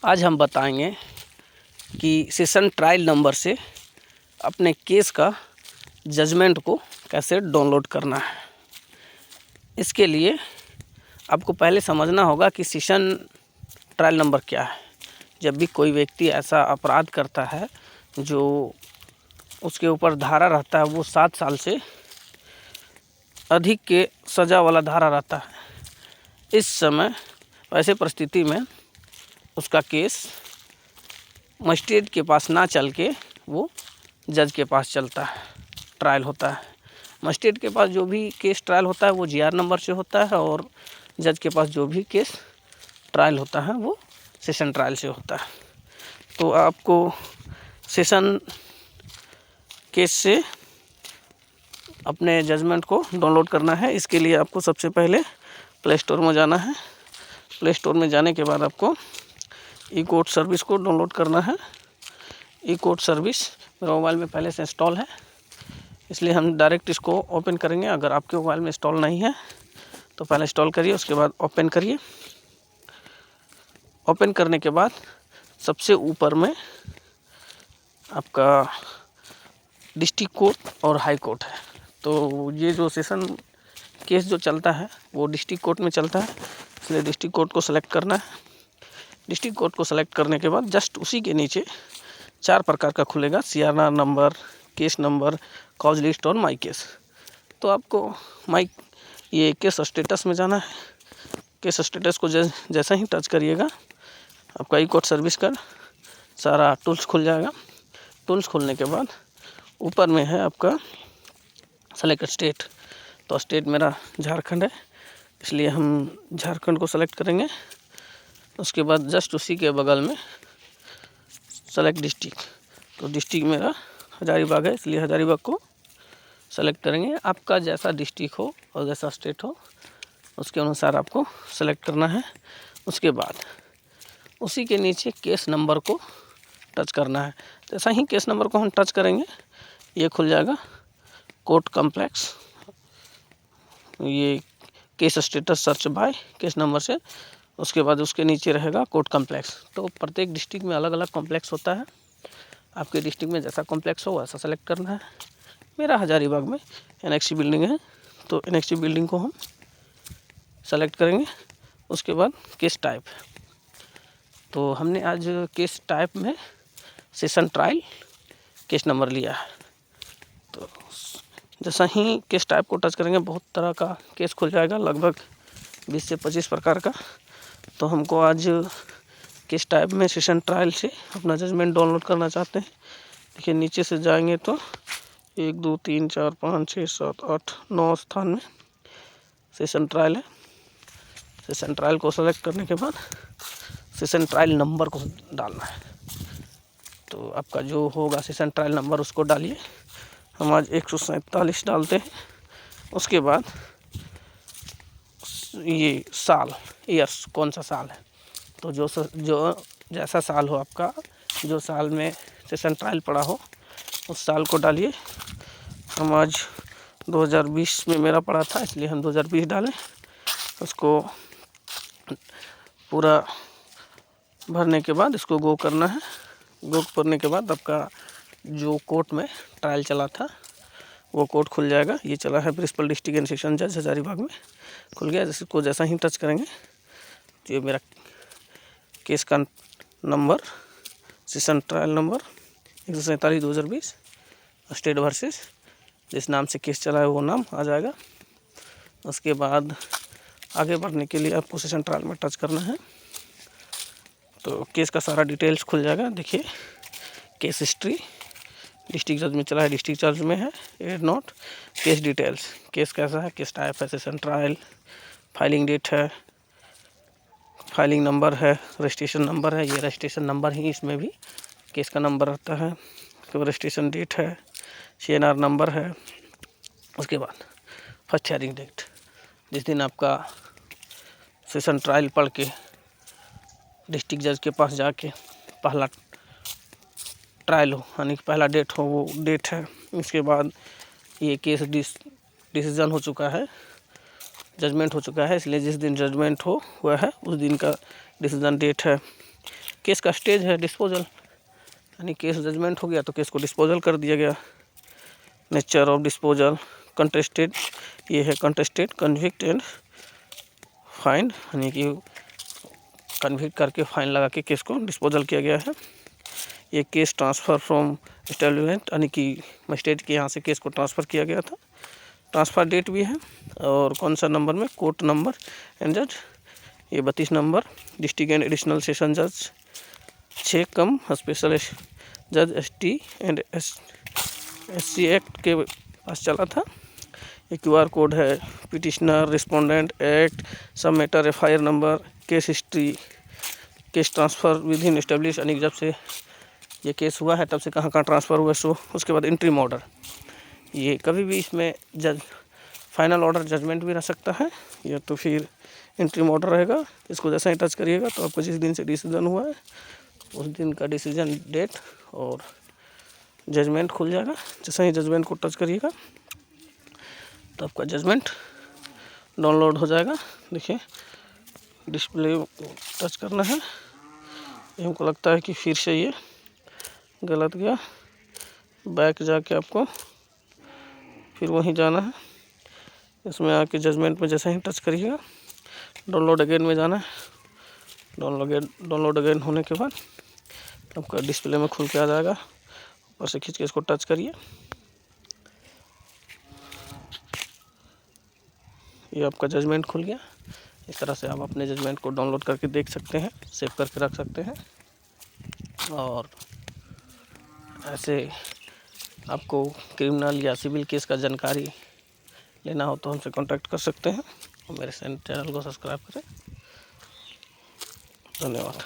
आज हम बताएंगे कि सेशन ट्रायल नंबर से अपने केस का जजमेंट को कैसे डाउनलोड करना है। इसके लिए आपको पहले समझना होगा कि सेशन ट्रायल नंबर क्या है। जब भी कोई व्यक्ति ऐसा अपराध करता है जो उसके ऊपर धारा रहता है, वो 7 साल से अधिक के सज़ा वाला धारा रहता है, इस समय ऐसे परिस्थिति में उसका केस मजिस्ट्रेट के पास ना चल के वो जज के पास चलता है, ट्रायल होता है। मजिस्ट्रेट के पास जो भी केस ट्रायल होता है वो GR नंबर से होता है, और जज के पास जो भी केस ट्रायल होता है वो सेशन ट्रायल से होता है। तो आपको सेशन केस से अपने जजमेंट को डाउनलोड करना है। इसके लिए आपको सबसे पहले प्ले स्टोर में जाना है। प्ले स्टोर में जाने के बाद आपको ई कोर्ट सर्विस को डाउनलोड करना है। ई कोर्ट सर्विस मेरा मोबाइल में पहले से इंस्टॉल है, इसलिए हम डायरेक्ट इसको ओपन करेंगे। अगर आपके मोबाइल में इंस्टॉल नहीं है तो पहले इंस्टॉल करिए, उसके बाद ओपन करिए। ओपन करने के बाद सबसे ऊपर में आपका डिस्ट्रिक्ट कोर्ट और हाई कोर्ट है। तो ये जो सेशन केस जो चलता है वो डिस्ट्रिक्ट कोर्ट में चलता है, इसलिए डिस्ट्रिक्ट कोर्ट को सेलेक्ट करना है। डिस्ट्रिक्ट कोर्ट को सेलेक्ट करने के बाद जस्ट उसी के नीचे 4 प्रकार का खुलेगा: CRR number, case number, cause list और माई केस। तो आपको ये केस स्टेटस में जाना है। केस स्टेटस को जैसा ही टच करिएगा आपका ई कोर्ट सर्विस का सारा टूल्स खुल जाएगा। टूल्स खुलने के बाद ऊपर में है आपका सेलेक्ट स्टेट। तो स्टेट मेरा झारखंड है, इसलिए हम झारखंड को सेलेक्ट करेंगे। उसके बाद जस्ट उसी के बगल में सेलेक्ट डिस्ट्रिक्ट। तो डिस्ट्रिक्ट मेरा हजारीबाग है, इसलिए हजारीबाग को सेलेक्ट करेंगे। आपका जैसा डिस्ट्रिक्ट हो और जैसा स्टेट हो उसके अनुसार आपको सेलेक्ट करना है। उसके बाद उसी के नीचे केस नंबर को टच करना है। जैसा ही केस नंबर को हम टच करेंगे ये खुल जाएगा कोर्ट कॉम्प्लेक्स। ये case status search by case number से, उसके बाद उसके नीचे रहेगा कोर्ट कॉम्प्लेक्स। तो प्रत्येक डिस्ट्रिक्ट में अलग अलग कॉम्प्लेक्स होता है। आपके डिस्ट्रिक्ट में जैसा कॉम्प्लेक्स हो वैसा सेलेक्ट करना है। मेरा हजारीबाग में NXT बिल्डिंग है, तो NXT बिल्डिंग को हम सेलेक्ट करेंगे। उसके बाद केस टाइप, तो हमने आज केस टाइप में सेशन ट्रायल केस नंबर लिया है। तो जैसा ही केस टाइप को टच करेंगे बहुत तरह का केस खुल जाएगा, लगभग 20 से 25 प्रकार का। तो हमको आज केस टाइप में सेशन ट्रायल से अपना जजमेंट डाउनलोड करना चाहते हैं। देखिए नीचे से जाएंगे तो 1 2 3 4 5 6 7 8 9 स्थान में सेशन ट्रायल है। सेशन ट्रायल को सेलेक्ट करने के बाद सेशन ट्रायल नंबर को डालना है। तो आपका जो होगा सेशन ट्रायल नंबर उसको डालिए। हम आज 147 डालते हैं। उसके बाद ये साल, ईयर्स, कौन सा साल है, तो जो जैसा साल हो आपका, जो साल में सेशन ट्रायल पड़ा हो उस साल को डालिए। हम आज 2020 में मेरा पड़ा था, इसलिए हम 2020 डालें। उसको पूरा भरने के बाद इसको गो करना है। गो करने के बाद आपका जो कोर्ट में ट्रायल चला था वो कोर्ट खुल जाएगा। ये चला है प्रिंसिपल डिस्ट्रिक्ट एंड सेशन जज हजारीबाग में, खुल गया। जिसको जैसा ही टच करेंगे तो ये मेरा केस का number, session trial number 147/2020, state versus, जिस नाम से केस चला है वो नाम आ जाएगा। उसके बाद आगे बढ़ने के लिए आपको सेशन ट्रायल में टच करना है, तो केस का सारा डिटेल्स खुल जाएगा। देखिए केस हिस्ट्री, डिस्ट्रिक्ट जज में चला है, डिस्ट्रिक्ट जज में है, add note, case details, case कैसा है, केस टाइप है, सेशन ट्रायल, फाइलिंग डेट है, फाइलिंग नंबर है, रजिस्ट्रेशन नंबर है। ये रजिस्ट्रेशन नंबर ही इसमें भी केस का नंबर रहता है। उसके बाद रजिस्ट्रेशन डेट है, CNR नंबर है। उसके बाद फर्स्ट हियरिंग डेट, जिस दिन आपका सेशन ट्रायल पढ़ के डिस्ट्रिक्ट जज के पास जाके पहला ट्रायल हो, यानी कि पहला डेट हो, वो डेट है। उसके बाद ये केस डिसीजन हो चुका है, जजमेंट हो चुका है, इसलिए जिस दिन जजमेंट हो हुआ है उस दिन का डिसीजन डेट है। केस का स्टेज है डिस्पोजल, यानी केस जजमेंट हो गया तो केस को डिस्पोजल कर दिया गया। नेचर ऑफ डिस्पोजल, कंटेस्टेड, ये है कंटेस्टेड, कन्विक्ट एंड फाइन, यानी कि कन्विक्ट करके फाइन लगा के केस को डिस्पोजल किया गया है। ये केस ट्रांसफ़र फ्रॉम एस्टेब्लिशमेंट, यानी कि मजिस्ट्रेट के यहाँ से केस को ट्रांसफ़र किया गया था। ट्रांसफ़र डेट भी है और कौन सा नंबर में, कोर्ट नंबर एंड जज, ये 32 number, district and additional session जज 6 कम स्पेशल जज ST एंड SC एक्ट के पास चला था। ये QR कोड है, पिटिशनर, रिस्पोंडेंट, एक्ट, सब matter, FIR number, case history, case transfer with in establish, यानी जब से ये केस हुआ है तब से कहाँ कहाँ ट्रांसफ़र हुआ सो। उसके बाद इंट्रीम ऑर्डर, ये कभी भी इसमें जज फाइनल ऑर्डर जजमेंट भी रह सकता है या तो फिर इंट्रीम ऑर्डर रहेगा। इसको जैसे ही टच करिएगा तो आपको जिस दिन से डिसीजन हुआ है उस दिन का डिसीजन डेट और जजमेंट खुल जाएगा। जैसे ही जजमेंट को टच करिएगा तो आपका जजमेंट डाउनलोड हो जाएगा। देखिए डिस्प्ले टच करना है, ये हमको लगता है कि फिर से ये गलत गया, बैक जाके आपको फिर वहीं जाना है। इसमें आके जजमेंट में जैसे ही टच करिएगा डाउनलोड अगेन में जाना है। डाउनलोड अगेन होने के बाद आपका डिस्प्ले में खुल के आ जाएगा। ऊपर से खींच के इसको टच करिए, ये आपका जजमेंट खुल गया। इस तरह से आप अपने जजमेंट को डाउनलोड करके देख सकते हैं, सेव करके रख सकते हैं। और ऐसे आपको क्रिमिनल या सिविल केस का जानकारी लेना हो तो हमसे कांटेक्ट कर सकते हैं और मेरे चैनल को सब्सक्राइब करें। धन्यवाद।